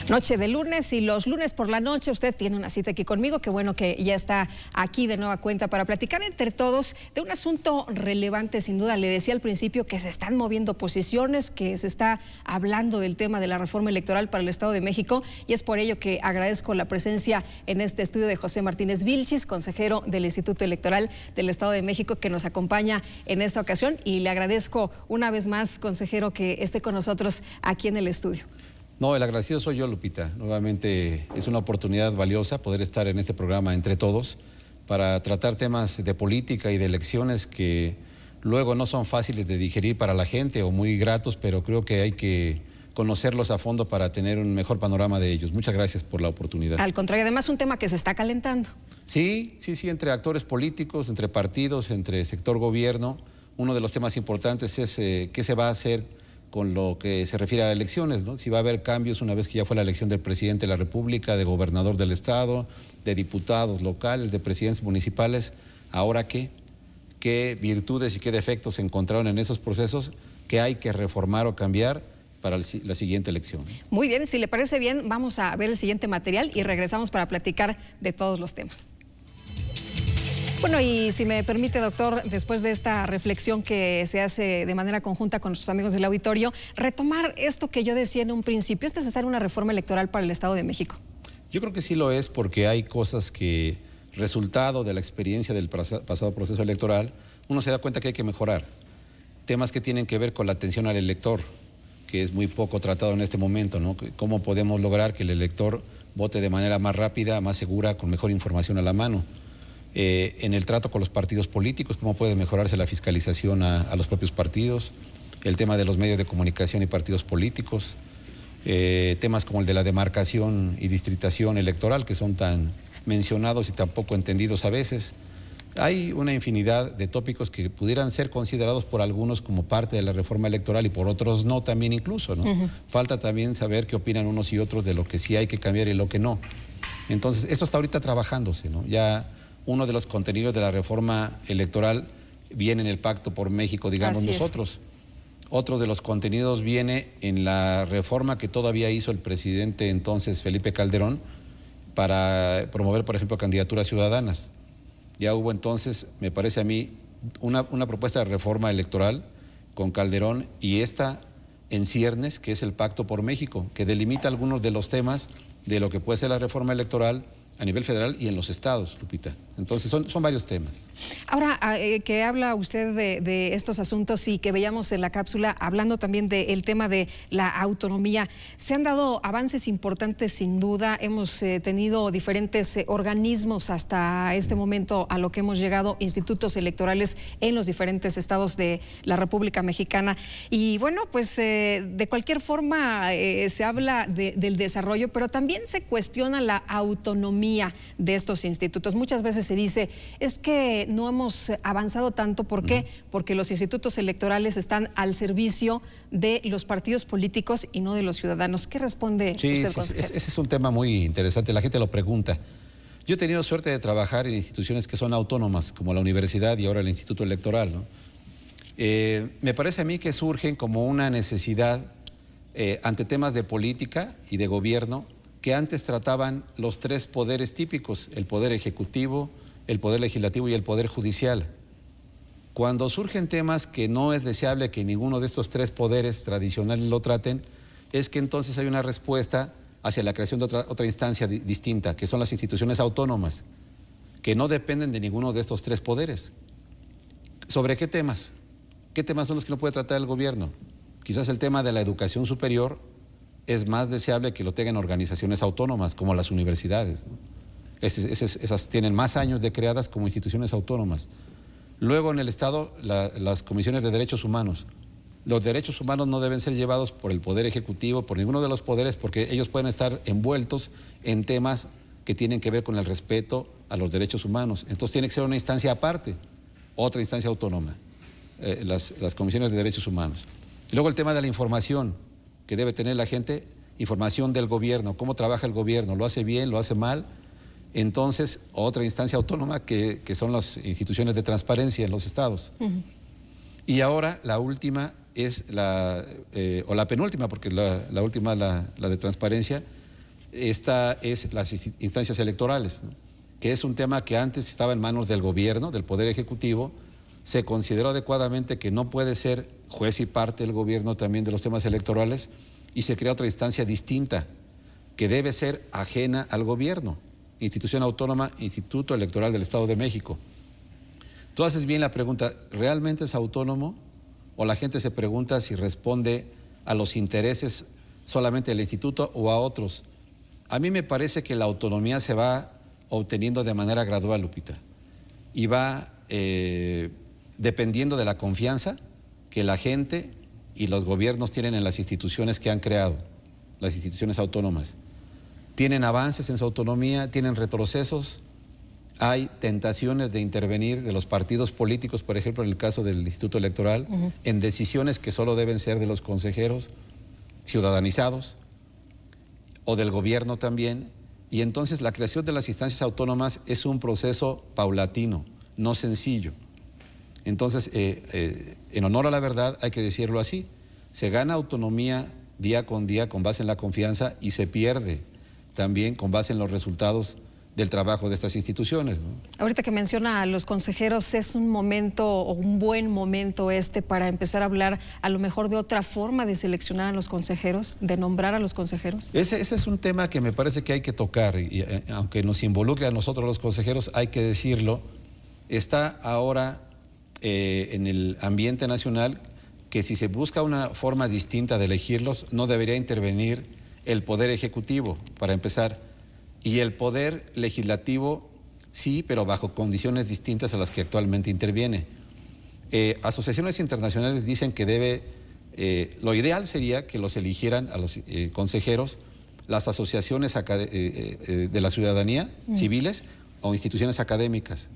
Noche de lunes, y los lunes por la noche usted tiene una cita aquí conmigo. Qué bueno que ya está aquí de nueva cuenta para platicar entre todos de un asunto relevante, sin duda. Le decía al principio que se están moviendo posiciones, que se está hablando del tema de la reforma electoral para el Estado de México, y es por ello que agradezco la presencia en este estudio de José Martínez Vilchis, consejero del Instituto Electoral del Estado de México, que nos acompaña en esta ocasión, y le agradezco una vez más, consejero, que esté con nosotros aquí en el estudio. No, el agradecido soy yo, Lupita. Nuevamente es una oportunidad valiosa poder estar en este programa entre todos para tratar temas de política y de elecciones que luego no son fáciles de digerir para la gente o muy gratos, pero creo que hay que conocerlos a fondo para tener un mejor panorama de ellos. Muchas gracias por la oportunidad. Al contrario, además un tema que se está calentando. Sí, entre actores políticos, entre partidos, entre sector gobierno. Uno de los temas importantes es qué se va a hacer con lo que se refiere a elecciones, ¿no? Si va a haber cambios una vez que ya fue la elección del presidente de la República, de gobernador del Estado, de diputados locales, de presidentes municipales. ¿Ahora qué? ¿Qué virtudes y qué defectos se encontraron en esos procesos que hay que reformar o cambiar para la siguiente elección? Muy bien, si le parece bien, vamos a ver el siguiente material y regresamos para platicar de todos los temas. Bueno, y si me permite, doctor, después de esta reflexión que se hace de manera conjunta con nuestros amigos del auditorio, retomar esto que yo decía en un principio: ¿es necesaria una reforma electoral para el Estado de México? Yo creo que sí lo es, porque hay cosas que, resultado de la experiencia del pasado proceso electoral, uno se da cuenta que hay que mejorar. Temas que tienen que ver con la atención al elector, que es muy poco tratado en este momento, ¿no? ¿Cómo podemos lograr que el elector vote de manera más rápida, más segura, con mejor información a la mano? En el trato con los partidos políticos, cómo puede mejorarse la fiscalización a los propios partidos, el tema de los medios de comunicación y partidos políticos, temas como el de la demarcación y distritación electoral, que son tan mencionados y tan poco entendidos a veces. Hay una infinidad de tópicos que pudieran ser considerados por algunos como parte de la reforma electoral y por otros no, también incluso, ¿no? Falta también saber qué opinan unos y otros de lo que sí hay que cambiar y lo que no. Entonces, esto está ahorita trabajándose, ¿no? Ya uno de los contenidos de la reforma electoral viene en el Pacto por México, digamos nosotros. Otro de los contenidos viene en la reforma que todavía hizo el presidente entonces, Felipe Calderón, para promover, por ejemplo, candidaturas ciudadanas. Ya hubo entonces, me parece a mí, una propuesta de reforma electoral con Calderón, y esta en ciernes, que es el Pacto por México, que delimita algunos de los temas de lo que puede ser la reforma electoral a nivel federal y en los estados, Lupita. Entonces son varios temas. Ahora, que habla usted de estos asuntos y que veíamos en la cápsula, hablando también del tema de la autonomía, se han dado avances importantes sin duda. Hemos tenido diferentes organismos hasta este momento a lo que hemos llegado, institutos electorales en los diferentes estados de la República Mexicana. Y bueno, pues de cualquier forma se habla del desarrollo, pero también se cuestiona la autonomía de estos institutos. Muchas veces se dice, es que no hemos avanzado tanto. ¿Por qué? Porque los institutos electorales están al servicio de los partidos políticos y no de los ciudadanos. ¿Qué responde usted, consejero? Ese es un tema muy interesante, la gente lo pregunta. Yo he tenido suerte de trabajar en instituciones que son autónomas, como la universidad y ahora el Instituto Electoral, ¿no? Me parece a mí que surgen como una necesidad ante temas de política y de gobierno, que antes trataban los tres poderes típicos: el poder ejecutivo, el poder legislativo y el poder judicial. Cuando surgen temas que no es deseable que ninguno de estos tres poderes tradicionales lo traten, es que entonces hay una respuesta hacia la creación de otra instancia distinta, que son las instituciones autónomas, que no dependen de ninguno de estos tres poderes. ¿Sobre qué temas? ¿Qué temas son los que no puede tratar el gobierno? Quizás el tema de la educación superior es más deseable que lo tengan organizaciones autónomas, como las universidades, ¿no? Esas tienen más años de creadas como instituciones autónomas. Luego en el Estado, las comisiones de derechos humanos. Los derechos humanos no deben ser llevados por el Poder Ejecutivo, por ninguno de los poderes, porque ellos pueden estar envueltos en temas que tienen que ver con el respeto a los derechos humanos. Entonces tiene que ser una instancia aparte, otra instancia autónoma, las comisiones de derechos humanos. Y luego el tema de la información que debe tener la gente, información del gobierno, cómo trabaja el gobierno, lo hace bien, lo hace mal. Entonces, otra instancia autónoma que son las instituciones de transparencia en los estados. Y ahora la última es o la penúltima, porque la última, la de transparencia, esta es las instancias electorales, ¿no? Que es un tema que antes estaba en manos del gobierno, del Poder Ejecutivo. Se consideró adecuadamente que no puede ser juez y parte el gobierno también de los temas electorales y se crea otra instancia distinta que debe ser ajena al gobierno, institución autónoma, Instituto Electoral del Estado de México. Tú haces bien la pregunta, ¿realmente es autónomo? O la gente se pregunta si responde a los intereses solamente del instituto o a otros. A mí me parece que la autonomía se va obteniendo de manera gradual, Lupita, y va dependiendo de la confianza que la gente y los gobiernos tienen en las instituciones que han creado, las instituciones autónomas. Tienen avances en su autonomía, tienen retrocesos, hay tentaciones de intervenir de los partidos políticos, por ejemplo, en el caso del Instituto Electoral, en decisiones que solo deben ser de los consejeros ciudadanizados o del gobierno también. Y entonces la creación de las instancias autónomas es un proceso paulatino, no sencillo. Entonces, en honor a la verdad, hay que decirlo así, se gana autonomía día con día con base en la confianza y se pierde también con base en los resultados del trabajo de estas instituciones, ¿no? Ahorita que menciona a los consejeros, ¿es un momento o un buen momento para empezar a hablar a lo mejor de otra forma de seleccionar a los consejeros, de nombrar a los consejeros? Ese es un tema que me parece que hay que tocar y aunque nos involucre a nosotros los consejeros, hay que decirlo, está ahora en el ambiente nacional que si se busca una forma distinta de elegirlos, no debería intervenir el Poder Ejecutivo, para empezar, y el Poder Legislativo sí, pero bajo condiciones distintas a las que actualmente interviene. Asociaciones internacionales dicen que lo ideal sería que los eligieran a los consejeros las asociaciones de la ciudadanía, civiles o instituciones académicas.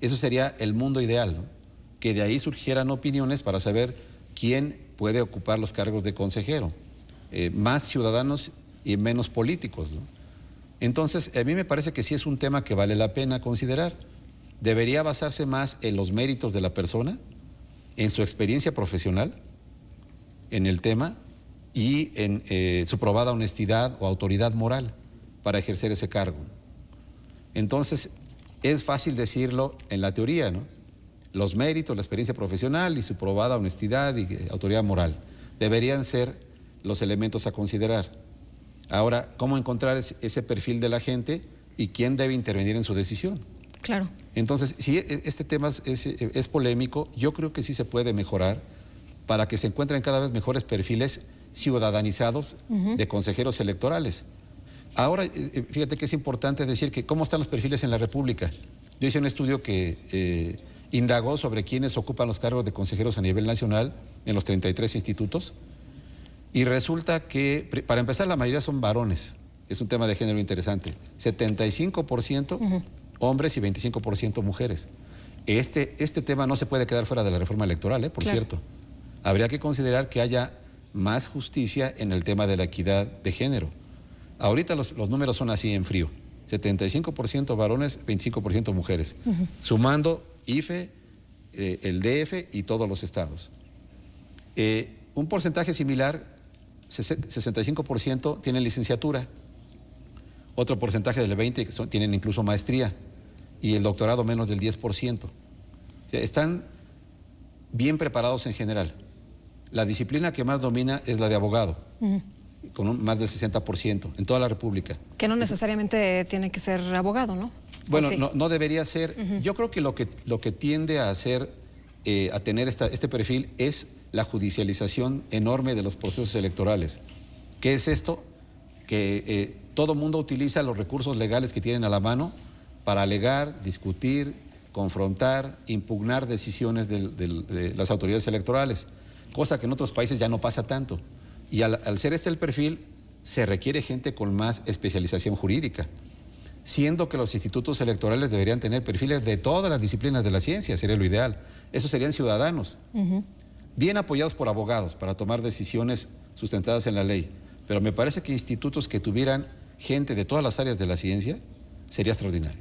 Eso sería el mundo ideal, ¿no? Que de ahí surgieran opiniones para saber quién puede ocupar los cargos de consejero. Más ciudadanos y menos políticos, ¿no? Entonces, a mí me parece que sí es un tema que vale la pena considerar. Debería basarse más en los méritos de la persona, en su experiencia profesional, en el tema y en su probada honestidad o autoridad moral para ejercer ese cargo. Entonces, es fácil decirlo en la teoría, ¿no? Los méritos, la experiencia profesional y su probada honestidad y autoridad moral deberían ser los elementos a considerar. Ahora, ¿cómo encontrar ese perfil de la gente y quién debe intervenir en su decisión? Claro. Entonces, si este tema es polémico, yo creo que sí se puede mejorar para que se encuentren cada vez mejores perfiles ciudadanizados de consejeros electorales. Ahora, fíjate que es importante decir que cómo están los perfiles en la República. Yo hice un estudio que indagó sobre quiénes ocupan los cargos de consejeros a nivel nacional en los 33 institutos. Y resulta que, para empezar, la mayoría son varones. Es un tema de género interesante. 75% hombres y 25% mujeres. Este tema no se puede quedar fuera de la reforma electoral, por cierto. Habría que considerar que haya más justicia en el tema de la equidad de género. Ahorita los números son así en frío. 75% varones, 25% mujeres. Sumando IFE, el DF y todos los estados. Un porcentaje similar, 65% tienen licenciatura, otro porcentaje del 20% tienen incluso maestría y el doctorado menos del 10%. O sea, están bien preparados en general. La disciplina que más domina es la de abogado, con más del 60% en toda la República. Que no necesariamente tiene que ser abogado, ¿no? Bueno, sí. no debería ser. Yo creo que lo que tiende a hacer, a tener este perfil es la judicialización enorme de los procesos electorales. ¿Qué es esto? Que todo mundo utiliza los recursos legales que tienen a la mano para alegar, discutir, confrontar, impugnar decisiones de las autoridades electorales, cosa que en otros países ya no pasa tanto. Y al ser este el perfil, se requiere gente con más especialización jurídica, siendo que los institutos electorales deberían tener perfiles de todas las disciplinas de la ciencia, sería lo ideal. Esos serían ciudadanos, bien apoyados por abogados para tomar decisiones sustentadas en la ley. Pero me parece que institutos que tuvieran gente de todas las áreas de la ciencia sería extraordinario.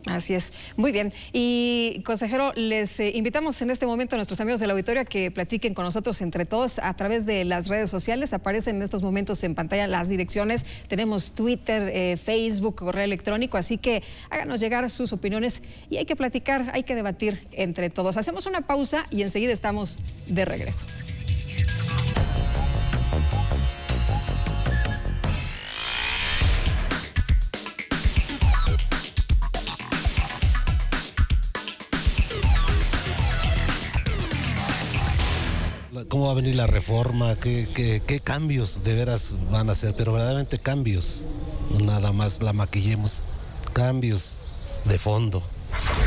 Así es. Muy bien. Y, consejero, les invitamos en este momento a nuestros amigos del auditorio a que platiquen con nosotros entre todos a través de las redes sociales. Aparecen en estos momentos en pantalla las direcciones. Tenemos Twitter, Facebook, correo electrónico, así que háganos llegar sus opiniones y hay que platicar, hay que debatir entre todos. Hacemos una pausa y enseguida estamos de regreso. ¿Cómo va a venir la reforma? ¿Qué cambios de veras van a hacer? Pero verdaderamente cambios, nada más la maquillemos, cambios de fondo.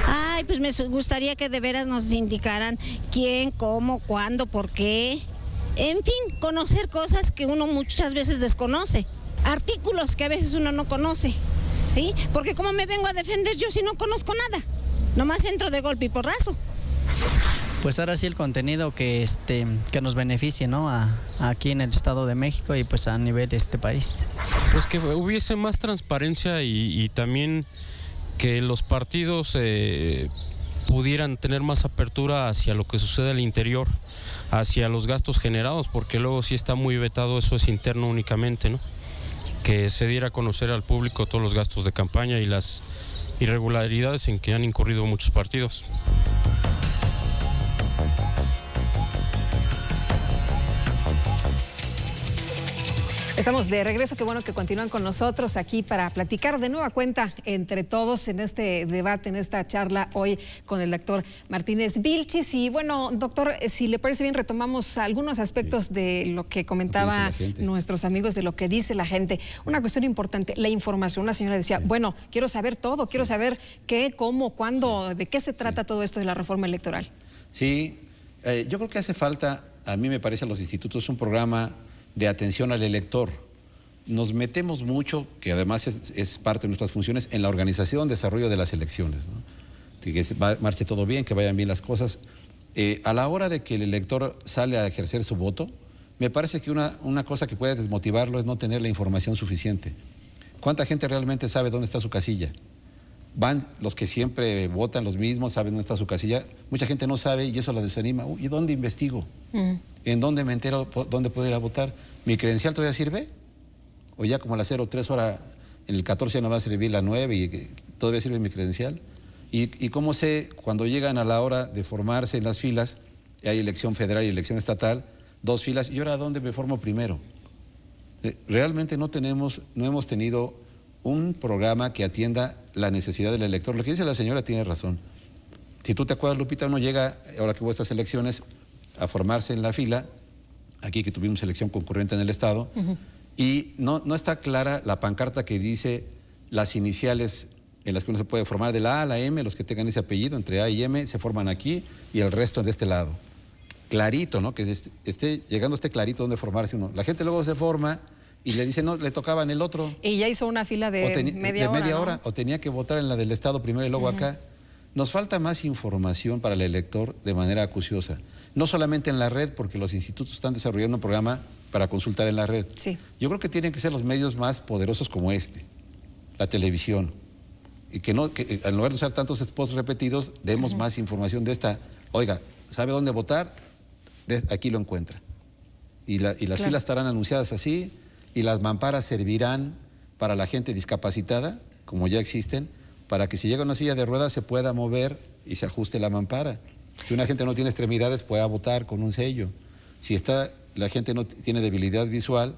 Ay, pues me gustaría que de veras nos indicaran quién, cómo, cuándo, por qué. En fin, conocer cosas que uno muchas veces desconoce, artículos que a veces uno no conoce, ¿sí? Porque ¿cómo me vengo a defender yo si no conozco nada? Nomás entro de golpe y porrazo. Pues ahora sí el contenido que nos beneficie, ¿no? Aquí en el Estado de México y pues a nivel de este país. Pues que hubiese más transparencia y también que los partidos pudieran tener más apertura hacia lo que sucede al interior, hacia los gastos generados, porque luego sí está muy vetado, eso es interno únicamente, ¿no? Que se diera a conocer al público todos los gastos de campaña y las irregularidades en que han incurrido muchos partidos. Estamos de regreso, qué bueno que continúan con nosotros aquí para platicar de nueva cuenta entre todos en este debate, en esta charla hoy con el doctor Martínez Vilchis. Y bueno, doctor, si le parece bien, retomamos algunos aspectos de lo que comentaba nuestros amigos, de lo que dice la gente. Una cuestión importante, la información. Una señora decía, bueno, quiero saber todo, quiero saber qué, cómo, cuándo, de qué se trata todo esto de la reforma electoral. Sí, yo creo que hace falta, a mí me parece a los institutos, un programa de atención al elector. Nos metemos mucho, que además es parte de nuestras funciones, en la organización, desarrollo de las elecciones, ¿no? Que marche todo bien, que vayan bien las cosas. A la hora de que el elector sale a ejercer su voto, me parece que una cosa que puede desmotivarlo es no tener la información suficiente. ¿Cuánta gente realmente sabe dónde está su casilla? Van los que siempre votan los mismos, saben dónde está su casilla. Mucha gente no sabe y eso la desanima. ¿Y dónde investigo? ¿En dónde me entero dónde puedo ir a votar? ¿Mi credencial todavía sirve? ¿O ya como a las 03 horas, en el 14 no va a servir la 9 y todavía sirve mi credencial? ¿Y cómo sé cuando llegan a la hora de formarse en las filas, hay elección federal y elección estatal, 2 filas, ¿y ahora dónde me formo primero? Realmente no hemos tenido un programa que atienda la necesidad del elector. Lo que dice la señora tiene razón. Si tú te acuerdas, Lupita, uno llega, ahora que hubo estas elecciones, a formarse en la fila, aquí que tuvimos elección concurrente en el Estado, y no está clara la pancarta que dice las iniciales en las que uno se puede formar, de la A a la M, los que tengan ese apellido, entre A y M, se forman aquí, y el resto de este lado. Clarito, ¿no? Que esté clarito dónde formarse uno. La gente luego se forma y le dice, no, le tocaba en el otro. Y ya hizo una fila de media hora, ¿no? O tenía que votar en la del Estado primero y luego acá. Nos falta más información para el elector de manera acuciosa. No solamente en la red, porque los institutos están desarrollando un programa para consultar en la red. Sí. Yo creo que tienen que ser los medios más poderosos como la televisión. Y que en lugar de usar tantos spots repetidos, demos más información de esta. Oiga, ¿sabe dónde votar? Aquí lo encuentra. Y las filas estarán anunciadas así, y las mamparas servirán para la gente discapacitada, como ya existen, para que si llega una silla de ruedas se pueda mover y se ajuste la mampara. Si una gente no tiene extremidades, pueda votar con un sello. Si la gente no tiene debilidad visual,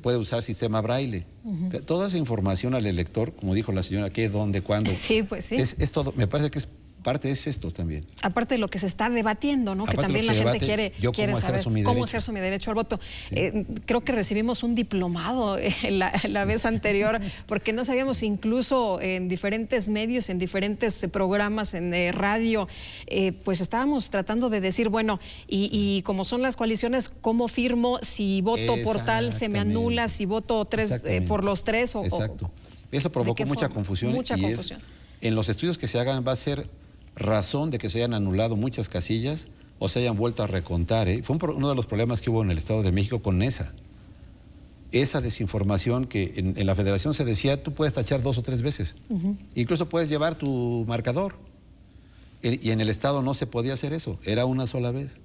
puede usar sistema braille. Toda esa información al elector, como dijo la señora, qué, dónde, cuándo. Sí, pues sí. Es todo. Me parece que parte es esto también. Aparte de lo que se está debatiendo, ¿no? Que también la gente quiere saber cómo ejerzo mi derecho al voto. Sí. Creo que recibimos un diplomado la vez anterior, porque no sabíamos, incluso en diferentes medios, en diferentes programas, en radio, pues estábamos tratando de decir, bueno, y como son las coaliciones, ¿cómo firmo? Si voto por tal, se me anula, si voto por los 3 o... Exacto. Eso provocó mucha confusión. En los estudios que se hagan va a ser razón de que se hayan anulado muchas casillas o se hayan vuelto a recontar. Fue uno de los problemas que hubo en el Estado de México con esa. esa desinformación que en la federación se decía, tú puedes tachar 2 o 3 veces. Incluso puedes llevar tu marcador. Y en el Estado no se podía hacer eso, era una sola vez.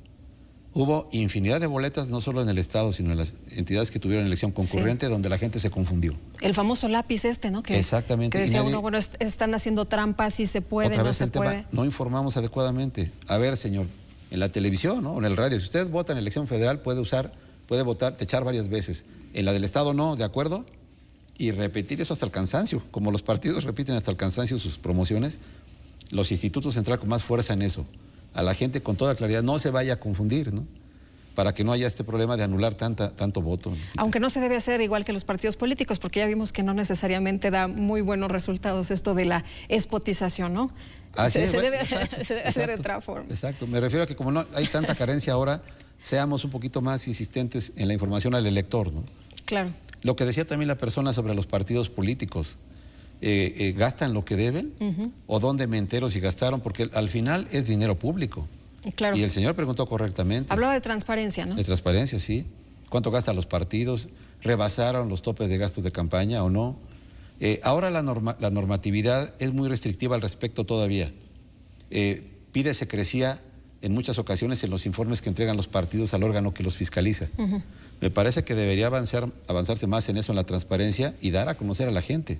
Hubo infinidad de boletas, no solo en el Estado, sino en las entidades que tuvieron elección concurrente, donde la gente se confundió. El famoso lápiz ¿no? Exactamente. Que decía uno, bueno, están haciendo trampas, si se puede, otra no vez se el puede. tema, no informamos adecuadamente. A ver, señor, en la televisión, ¿no? O en el radio, si usted vota en elección federal, puede votar, techar varias veces. En la del Estado no, ¿de acuerdo? Y repetir eso hasta el cansancio. Como los partidos repiten hasta el cansancio sus promociones, los institutos entrar con más fuerza en eso. A la gente con toda claridad, no se vaya a confundir, ¿no? Para que no haya este problema de anular tanto voto. Aunque no se debe hacer igual que los partidos políticos, porque ya vimos que no necesariamente da muy buenos resultados esto de la espotización, ¿no? Se debe hacer de otra forma. Exacto, me refiero a que como no hay tanta carencia ahora, seamos un poquito más insistentes en la información al elector, ¿no? Claro. Lo que decía también la persona sobre los partidos políticos, ¿gastan lo que deben? ¿O dónde me entero si gastaron? Porque al final es dinero público. Claro. Y el señor preguntó correctamente. Hablaba de transparencia, ¿no? De transparencia, sí. ¿Cuánto gastan los partidos? ¿Rebasaron los topes de gastos de campaña o no? Ahora la normatividad es muy restrictiva al respecto todavía. Pide secrecía en muchas ocasiones en los informes que entregan los partidos al órgano que los fiscaliza. Me parece que debería avanzarse más en eso, en la transparencia, y dar a conocer a la gente.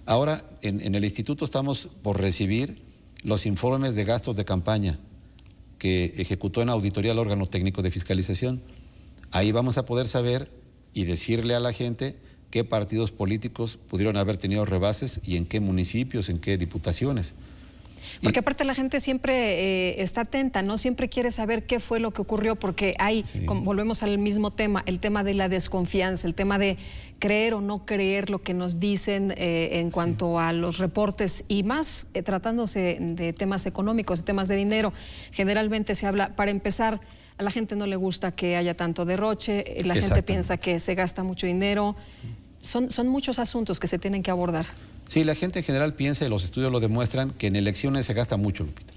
Ahora, en el instituto estamos por recibir los informes de gastos de campaña que ejecutó en auditoría el órgano técnico de fiscalización. Ahí vamos a poder saber y decirle a la gente qué partidos políticos pudieron haber tenido rebases y en qué municipios, en qué diputaciones. Porque aparte la gente siempre está atenta, ¿no? Siempre quiere saber qué fue lo que ocurrió, porque hay, volvemos al mismo tema, el tema de la desconfianza, el tema de creer o no creer lo que nos dicen en cuanto a los reportes, y más tratándose de temas económicos, de temas de dinero. Generalmente se habla, para empezar, a la gente no le gusta que haya tanto derroche, la gente piensa que se gasta mucho dinero. Son muchos asuntos que se tienen que abordar. Sí, la gente en general piensa, y los estudios lo demuestran, que en elecciones se gasta mucho, Lupita.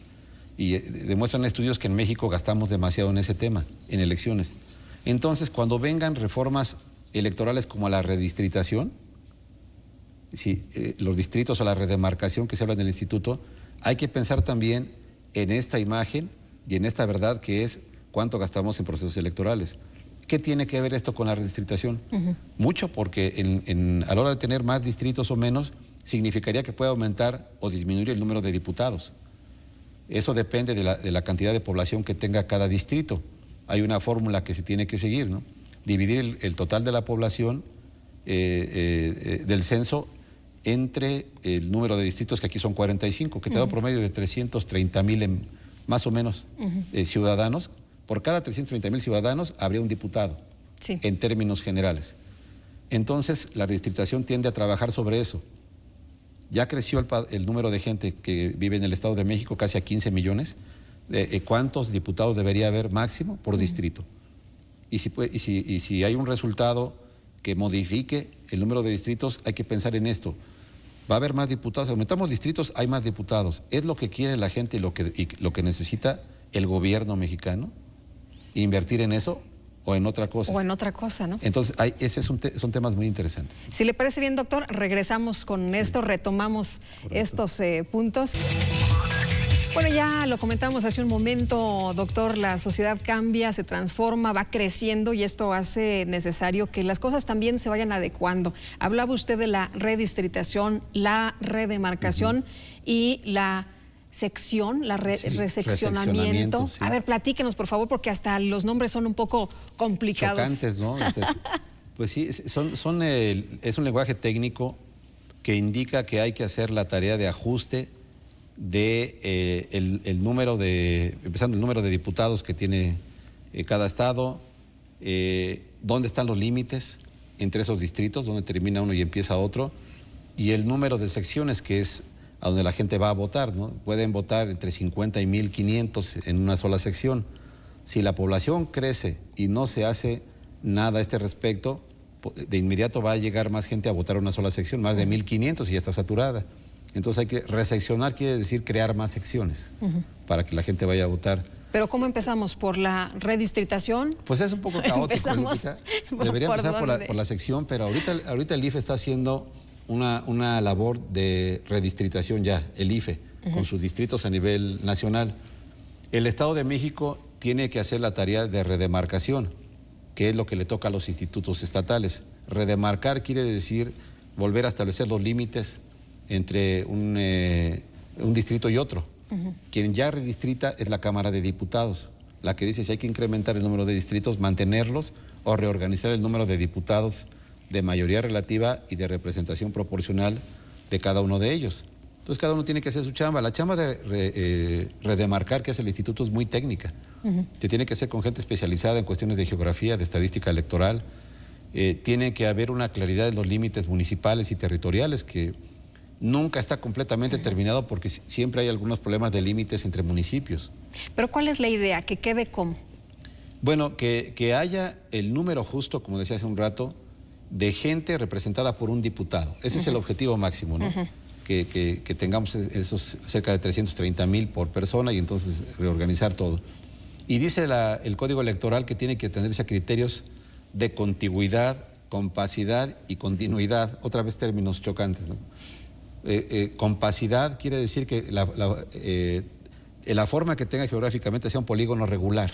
Y demuestran estudios que en México gastamos demasiado en ese tema, en elecciones. Entonces, cuando vengan reformas electorales como la redistritación, los distritos o la redemarcación que se habla en el instituto, hay que pensar también en esta imagen y en esta verdad que es cuánto gastamos en procesos electorales. ¿Qué tiene que ver esto con la redistritación? Mucho, porque a la hora de tener más distritos o menos, significaría que puede aumentar o disminuir el número de diputados. Eso depende de la cantidad de población que tenga cada distrito. Hay una fórmula que se tiene que seguir, ¿no? Dividir el total de la población del censo entre el número de distritos, que aquí son 45, que te da un promedio de 330,000 más o menos ciudadanos. Por cada 330,000 ciudadanos habría un diputado, en términos generales. Entonces, la redistritación tiende a trabajar sobre eso. Ya creció el número de gente que vive en el Estado de México, casi a 15 millones. ¿Cuántos diputados debería haber máximo por distrito? Y si hay un resultado que modifique el número de distritos, hay que pensar en esto. Va a haber más diputados. Aumentamos distritos, hay más diputados. ¿Es lo que quiere la gente y lo que necesita el gobierno mexicano? ¿Invertir en eso o en otra cosa? O en otra cosa, ¿no? Entonces, son temas muy interesantes. Si le parece bien, doctor, regresamos con esto, retomamos estos puntos. Bueno, ya lo comentamos hace un momento, doctor, la sociedad cambia, se transforma, va creciendo, y esto hace necesario que las cosas también se vayan adecuando. Hablaba usted de la redistritación, la redemarcación y la sección, reseccionamiento. Sí. A ver, platíquenos, por favor, porque hasta los nombres son un poco complicados. Chocantes, ¿no? Pues sí, es un lenguaje técnico que indica que hay que hacer la tarea de ajuste de empezando el número de diputados que tiene cada estado, dónde están los límites entre esos distritos, dónde termina uno y empieza otro, y el número de secciones, que es a donde la gente va a votar, ¿no? Pueden votar entre 50 y 1,500 en una sola sección. Si la población crece y no se hace nada a este respecto, de inmediato va a llegar más gente a votar una sola sección, más de 1,500, y ya está saturada. Entonces hay que reseccionar, quiere decir crear más secciones para que la gente vaya a votar Pero ¿cómo empezamos? ¿Por la redistritación? Pues es un poco caótico, Lupita. Debería empezar por la sección, pero ahorita el IFE está haciendo una labor de redistritación ya, el IFE, con sus distritos a nivel nacional. El Estado de México tiene que hacer la tarea de redemarcación, que es lo que le toca a los institutos estatales. Redemarcar quiere decir volver a establecer los límites entre un distrito y otro. Quien ya redistrita es la Cámara de Diputados, la que dice si hay que incrementar el número de distritos, mantenerlos o reorganizar el número de diputados de mayoría relativa y de representación proporcional de cada uno de ellos. Entonces cada uno tiene que hacer su chamba. La chamba de redemarcar que hace el instituto es muy técnica. Se tiene que hacer con gente especializada en cuestiones de geografía, de estadística electoral. Tiene que haber una claridad en los límites municipales y territoriales que nunca está completamente terminado porque siempre hay algunos problemas de límites entre municipios. ¿Pero cuál es la idea? ¿Que quede cómo? Bueno, que haya el número justo, como decía hace un rato, de gente representada por un diputado. Ese es el objetivo máximo, ¿no? Que tengamos esos cerca de 330,000 por persona y entonces reorganizar todo. Y dice el Código Electoral que tiene que atenderse a criterios de contigüidad, compacidad y continuidad. Otra vez términos chocantes, ¿no? Compacidad quiere decir que la forma que tenga geográficamente sea un polígono regular,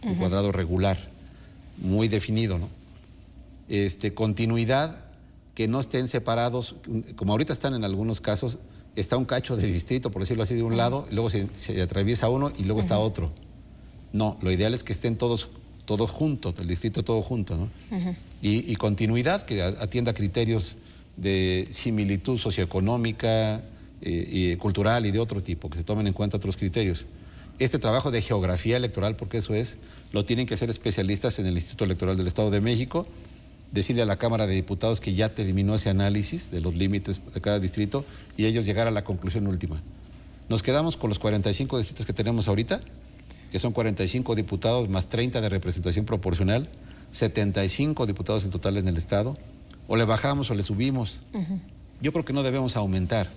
un cuadrado regular, muy definido, ¿no? Continuidad, que no estén separados, como ahorita están en algunos casos, está un cacho de distrito, por decirlo así, de un lado, y luego se atraviesa uno y luego está otro. No, lo ideal es que estén todos juntos, el distrito todo junto, ¿no? Y continuidad, que atienda criterios de similitud socioeconómica, y cultural y de otro tipo, que se tomen en cuenta otros criterios. Este trabajo de geografía electoral, porque eso lo tienen que hacer especialistas en el Instituto Electoral del Estado de México, decirle a la Cámara de Diputados que ya terminó ese análisis de los límites de cada distrito y ellos llegar a la conclusión última. Nos quedamos con los 45 distritos que tenemos ahorita, que son 45 diputados más 30 de representación proporcional, 75 diputados en total en el Estado, o le bajamos o le subimos. Yo creo que no debemos aumentar,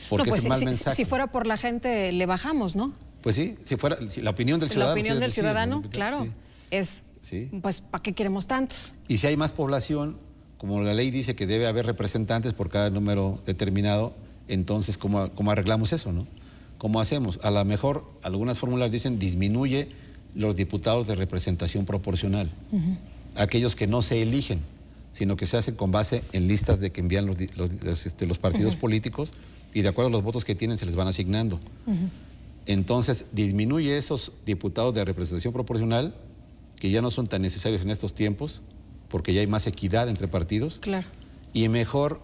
porque pues es mal mensaje. Si fuera por la gente, le bajamos, ¿no? Pues sí, si la opinión del ciudadano. La opinión del ciudadano, decir, claro, sí. es, Sí. pues, ¿para qué queremos tantos? Y si hay más población, como la ley dice que debe haber representantes por cada número determinado, entonces, ¿cómo arreglamos eso, no? ¿Cómo hacemos? A lo mejor, algunas fórmulas dicen, disminuye los diputados de representación proporcional. Aquellos que no se eligen, sino que se hacen con base en listas de que envían los partidos políticos y de acuerdo a los votos que tienen se les van asignando. Entonces, disminuye esos diputados de representación proporcional, que ya no son tan necesarios en estos tiempos, porque ya hay más equidad entre partidos. Claro. Y mejor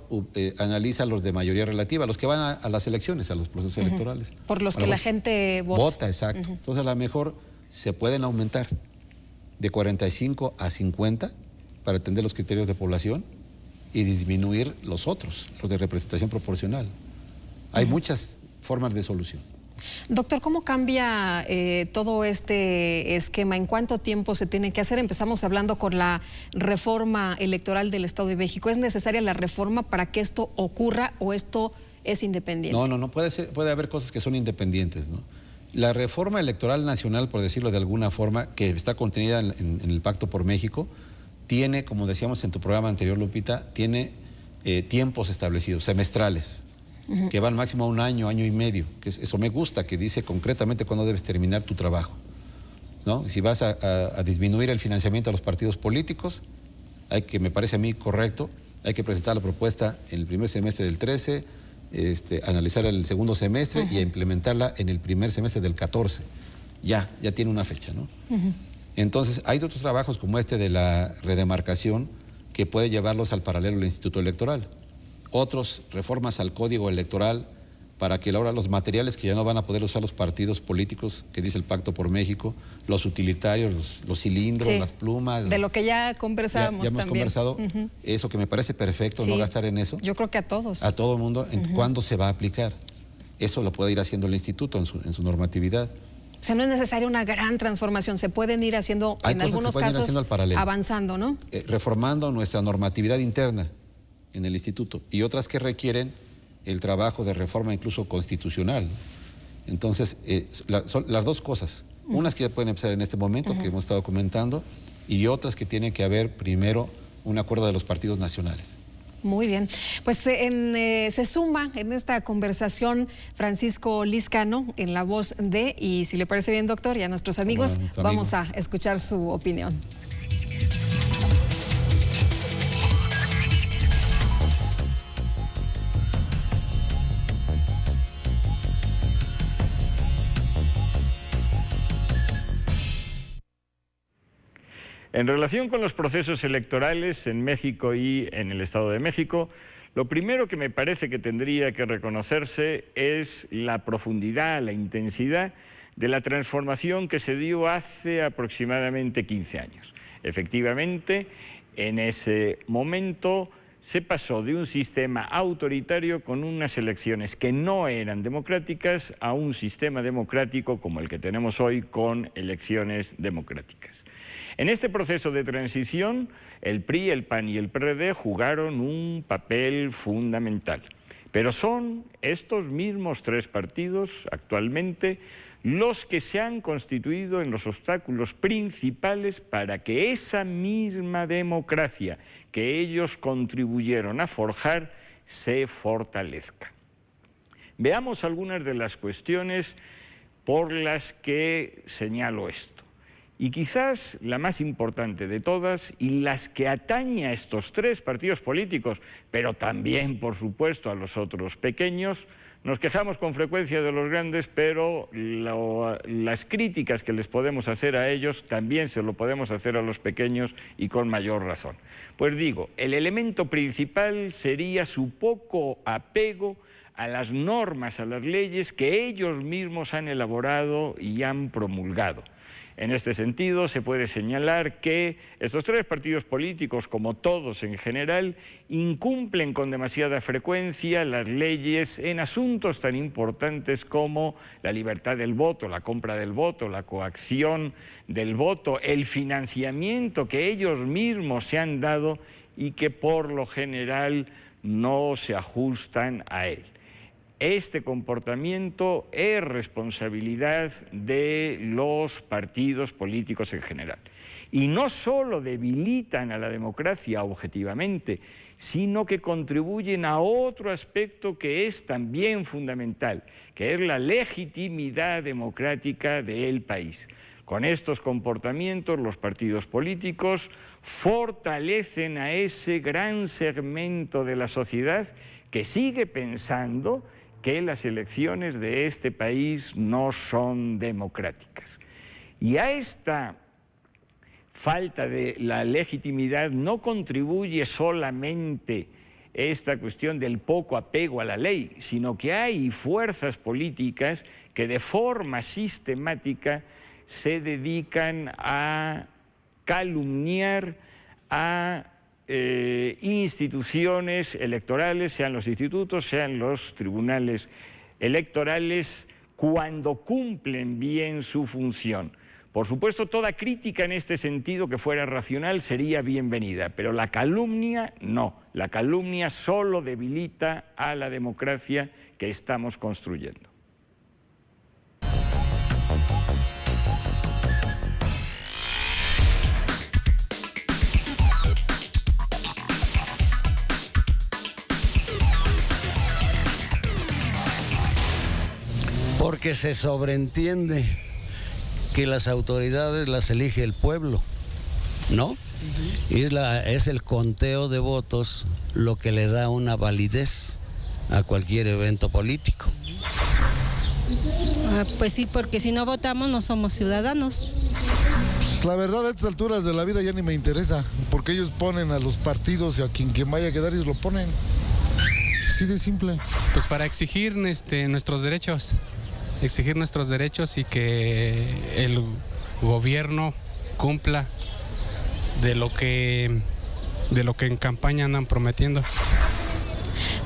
analiza los de mayoría relativa, los que van a las elecciones, a los procesos electorales. Por los que la gente vota. Vota, exacto. Entonces, a lo mejor se pueden aumentar de 45 a 50 para atender los criterios de población y disminuir los otros, los de representación proporcional. Hay muchas formas de solución. Doctor, ¿cómo cambia todo este esquema? ¿En cuánto tiempo se tiene que hacer? Empezamos hablando con la reforma electoral del Estado de México. ¿Es necesaria la reforma para que esto ocurra o esto es independiente? No, puede haber cosas que son independientes, ¿no? La reforma electoral nacional, por decirlo de alguna forma, que está contenida en el Pacto por México, tiene, como decíamos en tu programa anterior, Lupita, tiene tiempos establecidos, semestrales, que van máximo a un año, año y medio. Eso me gusta, que dice concretamente cuándo debes terminar tu trabajo, ¿no? Si vas a disminuir el financiamiento a los partidos políticos, me parece a mí correcto, hay que presentar la propuesta en el primer semestre del 13, analizarla en el segundo semestre y a implementarla en el primer semestre del 14. Ya tiene una fecha, ¿no? Entonces, hay otros trabajos como este de la redemarcación que puede llevarlos al paralelo del Instituto Electoral. Otros, reformas al Código Electoral para que ahora los materiales que ya no van a poder usar los partidos políticos, que dice el Pacto por México, los utilitarios, los cilindros, las plumas. De lo que ya conversábamos ya hemos también. Conversado, eso que me parece perfecto, no gastar en eso. Yo creo que a todos. A todo el mundo, ¿cuándo se va a aplicar? Eso lo puede ir haciendo el instituto en su normatividad. O sea, no es necesaria una gran transformación, se pueden ir haciendo, en algunos casos, avanzando, ¿no? Reformando nuestra normatividad interna en el instituto y otras que requieren el trabajo de reforma incluso constitucional. Entonces, son las dos cosas, Unas que ya pueden empezar en este momento, que hemos estado comentando, y otras que tiene que haber primero un acuerdo de los partidos nacionales. Muy bien, pues se suma en esta conversación Francisco Lizcano en la voz de, y si le parece bien, doctor, y a nuestros amigos, vamos a escuchar su opinión. En relación con los procesos electorales en México y en el Estado de México, lo primero que me parece que tendría que reconocerse es la profundidad, la intensidad de la transformación que se dio hace aproximadamente 15 años. Efectivamente, en ese momento se pasó de un sistema autoritario con unas elecciones que no eran democráticas a un sistema democrático como el que tenemos hoy con elecciones democráticas. En este proceso de transición, el PRI, el PAN y el PRD jugaron un papel fundamental. Pero son estos mismos tres partidos actualmente los que se han constituido en los obstáculos principales para que esa misma democracia que ellos contribuyeron a forjar se fortalezca. Veamos algunas de las cuestiones por las que señalo esto. Y quizás la más importante de todas y las que atañe a estos tres partidos políticos, pero también, por supuesto, a los otros pequeños. Nos quejamos con frecuencia de los grandes, pero las críticas que les podemos hacer a ellos también se lo podemos hacer a los pequeños y con mayor razón. Pues digo, el elemento principal sería su poco apego a las normas, a las leyes que ellos mismos han elaborado y han promulgado. En este sentido, se puede señalar que estos tres partidos políticos, como todos en general, incumplen con demasiada frecuencia las leyes en asuntos tan importantes como la libertad del voto, la compra del voto, la coacción del voto, el financiamiento que ellos mismos se han dado y que por lo general no se ajustan a él. Este comportamiento es responsabilidad de los partidos políticos en general. Y no solo debilitan a la democracia objetivamente, sino que contribuyen a otro aspecto que es también fundamental, que es la legitimidad democrática del país. Con estos comportamientos, los partidos políticos fortalecen a ese gran segmento de la sociedad que sigue pensando que las elecciones de este país no son democráticas. Y a esta falta de la legitimidad no contribuye solamente esta cuestión del poco apego a la ley, sino que hay fuerzas políticas que de forma sistemática se dedican a calumniar a instituciones electorales, sean los institutos, sean los tribunales electorales, cuando cumplen bien su función. Por supuesto, toda crítica en este sentido que fuera racional sería bienvenida, pero la calumnia no. La calumnia solo debilita a la democracia que estamos construyendo. Porque se sobreentiende que las autoridades las elige el pueblo, ¿no? Y es el conteo de votos lo que le da una validez a cualquier evento político. Pues sí, porque si no votamos no somos ciudadanos. Pues la verdad, a estas alturas de la vida ya ni me interesa, porque ellos ponen a los partidos y a quien vaya a quedar ellos lo ponen. Así de simple. Pues para exigir nuestros derechos. Exigir nuestros derechos y que el gobierno cumpla de lo que en campaña andan prometiendo.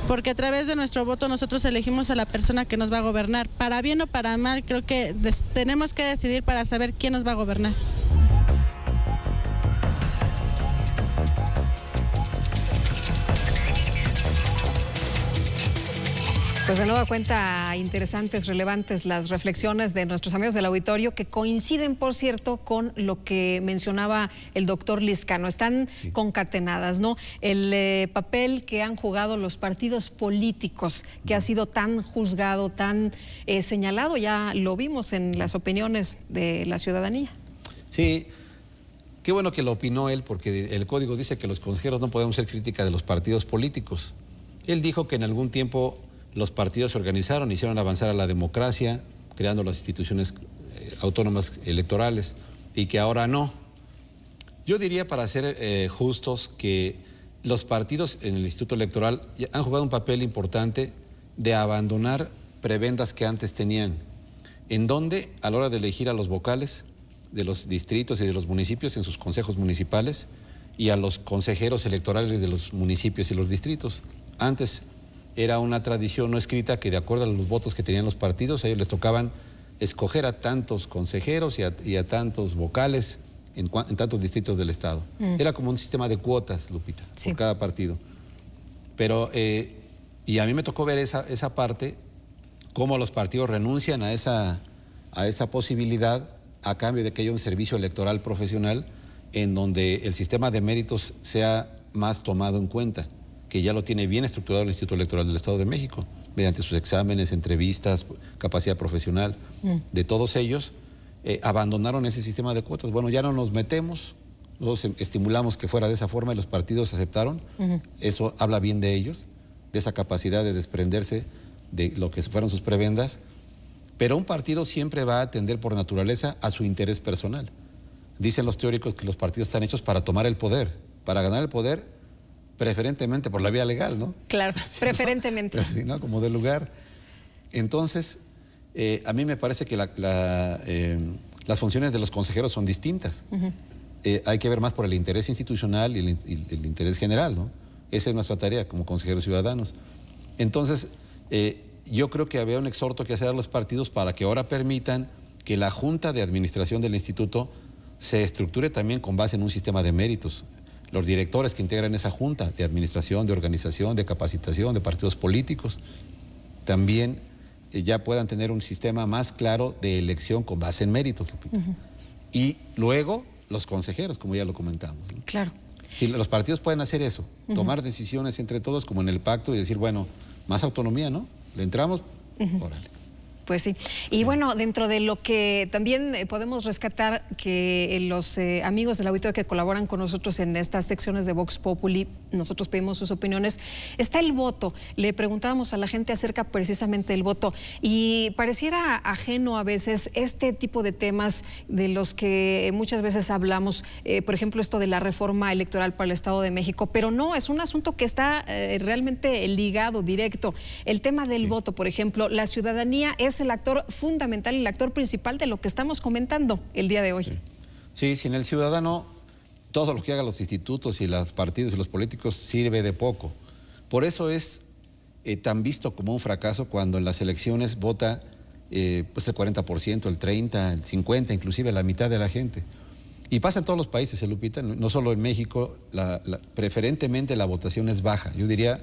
Porque a través de nuestro voto nosotros elegimos a la persona que nos va a gobernar. Para bien o para mal, creo que tenemos que decidir para saber quién nos va a gobernar. Pues de nueva cuenta, interesantes, relevantes las reflexiones de nuestros amigos del auditorio, que coinciden, por cierto, con lo que mencionaba el doctor Lizcano. Están concatenadas, ¿no? El papel que han jugado los partidos políticos, que ha sido tan juzgado, tan señalado, ya lo vimos en las opiniones de la ciudadanía. Sí, qué bueno que lo opinó él, porque el código dice que los consejeros no podemos ser crítica de los partidos políticos. Él dijo que en algún tiempo los partidos se organizaron, hicieron avanzar a la democracia, creando las instituciones autónomas electorales, y que ahora no. Yo diría, para ser justos, que los partidos en el Instituto Electoral han jugado un papel importante de abandonar prebendas que antes tenían, en donde a la hora de elegir a los vocales de los distritos y de los municipios en sus consejos municipales y a los consejeros electorales de los municipios y los distritos. Antes era una tradición no escrita que, de acuerdo a los votos que tenían los partidos, a ellos les tocaban escoger a tantos consejeros y a tantos vocales en tantos distritos del Estado. Era como un sistema de cuotas, Lupita, por cada partido. Pero, y a mí me tocó ver esa parte, cómo los partidos renuncian a esa posibilidad a cambio de que haya un servicio electoral profesional en donde el sistema de méritos sea más tomado en cuenta, que ya lo tiene bien estructurado el Instituto Electoral del Estado de México, mediante sus exámenes, entrevistas, capacidad profesional. De todos ellos, abandonaron ese sistema de cuotas. Bueno, ya no nos metemos, nosotros estimulamos que fuera de esa forma y los partidos aceptaron. Eso habla bien de ellos, de esa capacidad de desprenderse de lo que fueron sus prebendas. Pero un partido siempre va a atender por naturaleza a su interés personal. Dicen los teóricos que los partidos están hechos para tomar el poder, para ganar el poder, preferentemente por la vía legal, ¿no? Claro, preferentemente. Pero si no, como de lugar. Entonces, a mí me parece que las funciones de los consejeros son distintas. Hay que ver más por el interés institucional y el interés general, ¿no? Esa es nuestra tarea como consejeros ciudadanos. Entonces, yo creo que había un exhorto que hacer a los partidos para que ahora permitan que la Junta de Administración del Instituto se estructure también con base en un sistema de méritos. Los directores que integran esa Junta de Administración, de Organización, de Capacitación, de partidos políticos, también ya puedan tener un sistema más claro de elección con base en méritos, Lupita. Y luego los consejeros, como ya lo comentamos, ¿no? Claro. Si los partidos pueden hacer eso, tomar decisiones entre todos, como en el pacto, y decir, bueno, más autonomía, ¿no? ¿Le entramos? Órale. Pues sí. Y bueno, dentro de lo que también podemos rescatar, que los amigos del auditorio que colaboran con nosotros en estas secciones de Vox Populi, nosotros pedimos sus opiniones, está el voto. Le preguntábamos a la gente acerca precisamente del voto y pareciera ajeno a veces este tipo de temas de los que muchas veces hablamos, por ejemplo, esto de la reforma electoral para el Estado de México, pero no, es un asunto que está realmente ligado, directo. El tema del voto, por ejemplo, la ciudadanía es el actor fundamental, el actor principal de lo que estamos comentando el día de hoy. Sí, sin el ciudadano, todo lo que hagan los institutos y los partidos y los políticos sirve de poco. Por eso es tan visto como un fracaso cuando en las elecciones vota pues el 40%, el 30%, el 50%, inclusive la mitad de la gente. Y pasa en todos los países, Lupita, no solo en México, preferentemente la votación es baja. Yo diría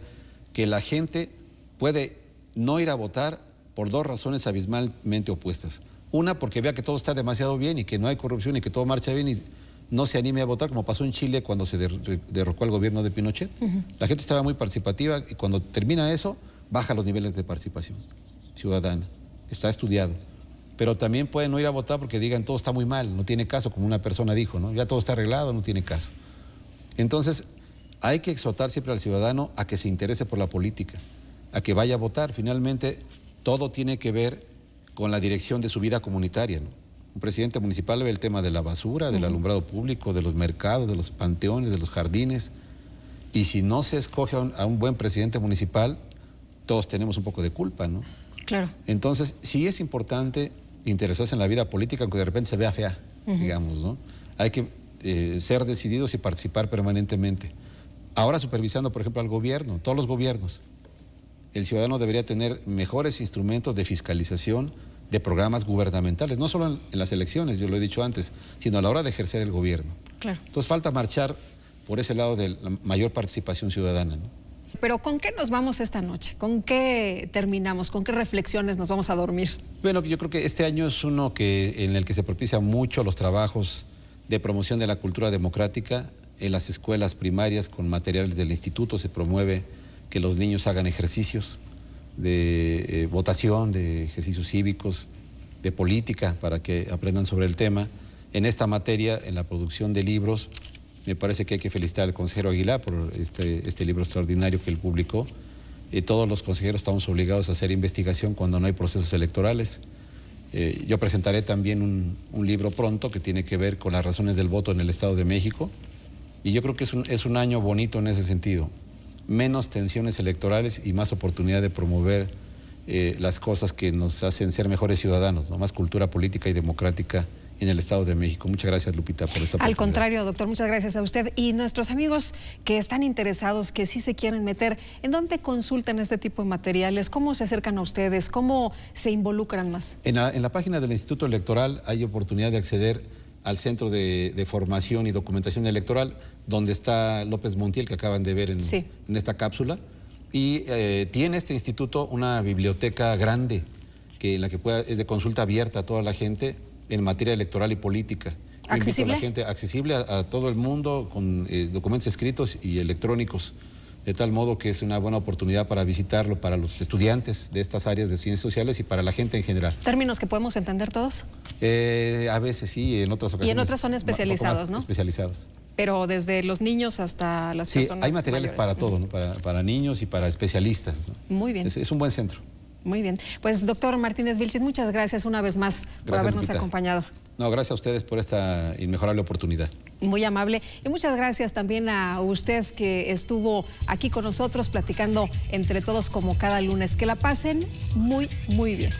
que la gente puede no ir a votar por dos razones abismalmente opuestas. Una, porque vea que todo está demasiado bien y que no hay corrupción y que todo marcha bien y no se anime a votar, como pasó en Chile cuando se derrocó el gobierno de Pinochet. La gente estaba muy participativa y cuando termina eso, baja los niveles de participación ciudadana. Está estudiado. Pero también pueden no ir a votar porque digan todo está muy mal, no tiene caso, como una persona dijo, ¿no? Ya todo está arreglado, no tiene caso. Entonces, hay que exhortar siempre al ciudadano a que se interese por la política, a que vaya a votar. Finalmente, todo tiene que ver con la dirección de su vida comunitaria, ¿no? Un presidente municipal ve el tema de la basura, del alumbrado público, de los mercados, de los panteones, de los jardines. Y si no se escoge a un buen presidente municipal, todos tenemos un poco de culpa, ¿no? Claro. Entonces, sí es importante interesarse en la vida política, aunque de repente se vea fea, digamos, ¿no? Hay que ser decididos y participar permanentemente. Ahora supervisando, por ejemplo, al gobierno, todos los gobiernos. El ciudadano debería tener mejores instrumentos de fiscalización de programas gubernamentales, no solo en las elecciones, yo lo he dicho antes, sino a la hora de ejercer el gobierno. Claro. Entonces falta marchar por ese lado de la mayor participación ciudadana, ¿no? Pero ¿con qué nos vamos esta noche? ¿Con qué terminamos? ¿Con qué reflexiones nos vamos a dormir? Bueno, yo creo que este año es uno en el que se propicia mucho los trabajos de promoción de la cultura democrática. En las escuelas primarias, con materiales del instituto, se promueve que los niños hagan ejercicios de votación, de ejercicios cívicos, de política, para que aprendan sobre el tema. En esta materia, en la producción de libros, me parece que hay que felicitar al consejero Aguilar por este libro extraordinario que él publicó. Todos los consejeros estamos obligados a hacer investigación cuando no hay procesos electorales. Yo presentaré también un libro pronto que tiene que ver con las razones del voto en el Estado de México. Y yo creo que es un año bonito en ese sentido. Menos tensiones electorales y más oportunidad de promover las cosas que nos hacen ser mejores ciudadanos, ¿no? Más cultura política y democrática en el Estado de México. Muchas gracias, Lupita, por esta oportunidad. Al contrario, doctor, muchas gracias a usted. Y nuestros amigos que están interesados, que sí se quieren meter, ¿en dónde consultan este tipo de materiales? ¿Cómo se acercan a ustedes? ¿Cómo se involucran más? En la página del Instituto Electoral hay oportunidad de acceder al Centro de Formación y Documentación Electoral, donde está López Montiel, que acaban de ver en esta cápsula. Y tiene este instituto una biblioteca grande, en la que es de consulta abierta a toda la gente en materia electoral y política. ¿Accesible? Invito a la gente, accesible a todo el mundo, con documentos escritos y electrónicos, de tal modo que es una buena oportunidad para visitarlo, para los estudiantes de estas áreas de ciencias sociales y para la gente en general. ¿Términos que podemos entender todos? A veces sí, en otras ocasiones. Y en otras son especializados, ¿no? Especializados. Pero desde los niños hasta las personas hay materiales mayores. para todo, ¿no? Para niños y para especialistas, ¿no? Muy bien. Es un buen centro. Muy bien. Pues, doctor Martínez Vilchis, muchas gracias una vez más por habernos Lupita. acompañado. No, gracias a ustedes por esta inmejorable oportunidad. Muy amable. Y muchas gracias también a usted que estuvo aquí con nosotros platicando entre todos como cada lunes. Que la pasen muy, muy bien.